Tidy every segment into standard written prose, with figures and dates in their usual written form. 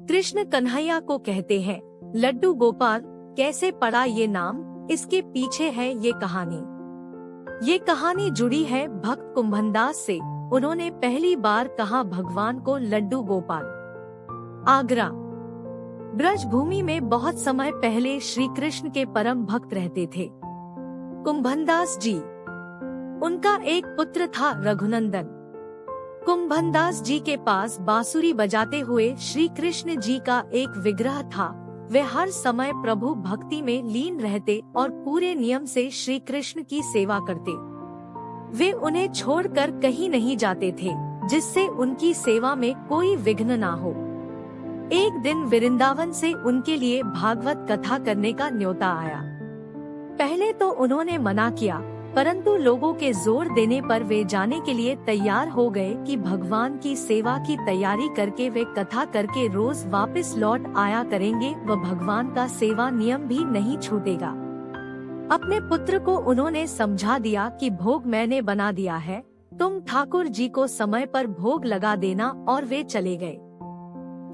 कृष्ण कन्हैया को कहते हैं लड्डू गोपाल। कैसे पड़ा ये नाम, इसके पीछे है ये कहानी। ये कहानी जुड़ी है भक्त कुंभनदास से। उन्होंने पहली बार कहा भगवान को लड्डू गोपाल। आगरा ब्रज भूमि में बहुत समय पहले श्री कृष्ण के परम भक्त रहते थे कुंभनदास जी। उनका एक पुत्र था रघुनंदन। कुंभनदास जी के पास बांसुरी बजाते हुए श्री कृष्ण जी का एक विग्रह था। वे हर समय प्रभु भक्ति में लीन रहते और पूरे नियम से श्री कृष्ण की सेवा करते। वे उन्हें छोड़कर कहीं नहीं जाते थे, जिससे उनकी सेवा में कोई विघ्न ना हो। एक दिन वृंदावन से उनके लिए भागवत कथा करने का न्योता आया। पहले तो उन्होंने मना किया, परंतु लोगों के जोर देने पर वे जाने के लिए तैयार हो गए कि भगवान की सेवा की तैयारी करके वे कथा करके रोज वापस लौट आया करेंगे व भगवान का सेवा नियम भी नहीं छूटेगा। अपने पुत्र को उन्होंने समझा दिया कि भोग मैंने बना दिया है, तुम ठाकुर जी को समय पर भोग लगा देना, और वे चले गए।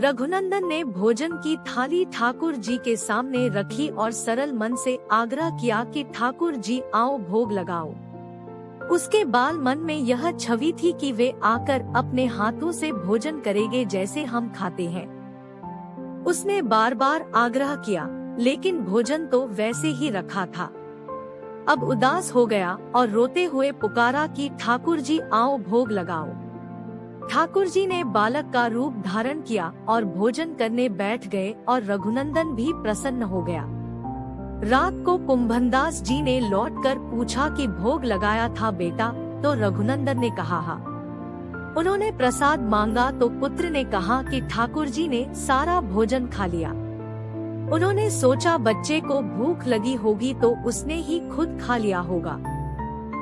रघुनंदन ने भोजन की थाली ठाकुर जी के सामने रखी और सरल मन से आग्रह किया कि ठाकुर जी आओ भोग लगाओ। उसके बाल मन में यह छवि थी कि वे आकर अपने हाथों से भोजन करेंगे जैसे हम खाते हैं। उसने बार बार आग्रह किया, लेकिन भोजन तो वैसे ही रखा था। अब उदास हो गया और रोते हुए पुकारा कि ठाकुर जी आओ भोग लगाओ। ठाकुर जी ने बालक का रूप धारण किया और भोजन करने बैठ गए और रघुनंदन भी प्रसन्न हो गया। रात को कुंभनदास जी ने लौटकर पूछा कि भोग लगाया था बेटा, तो रघुनंदन ने कहा हाँ। उन्होंने प्रसाद मांगा तो पुत्र ने कहा कि ठाकुर जी ने सारा भोजन खा लिया। उन्होंने सोचा बच्चे को भूख लगी होगी तो उसने ही खुद खा लिया होगा।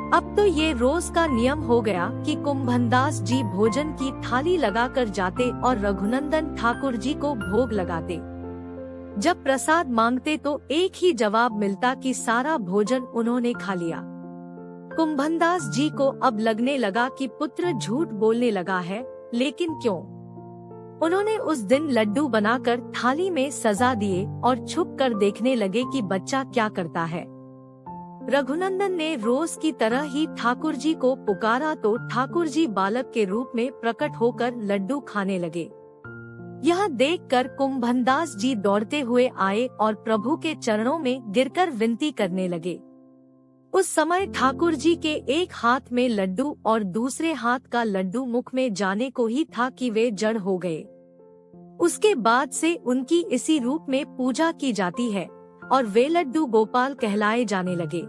अब तो ये रोज का नियम हो गया कि कुंभनदास जी भोजन की थाली लगाकर जाते और रघुनंदन ठाकुर जी को भोग लगाते। जब प्रसाद मांगते तो एक ही जवाब मिलता कि सारा भोजन उन्होंने खा लिया। कुंभनदास जी को अब लगने लगा कि पुत्र झूठ बोलने लगा है, लेकिन क्यों? उन्होंने उस दिन लड्डू बनाकर थाली में सजा दिए और छुप कर देखने लगे कि बच्चा क्या करता है। रघुनंदन ने रोज की तरह ही ठाकुर जी को पुकारा तो ठाकुर जी बालक के रूप में प्रकट होकर लड्डू खाने लगे। यह देखकर कुंभनदास जी दौड़ते हुए आए और प्रभु के चरणों में गिरकर विनती करने लगे। उस समय ठाकुर जी के एक हाथ में लड्डू और दूसरे हाथ का लड्डू मुख में जाने को ही था कि वे जड़ हो गए। उसके बाद से उनकी इसी रूप में पूजा की जाती है और वे लड्डू गोपाल कहलाए जाने लगे।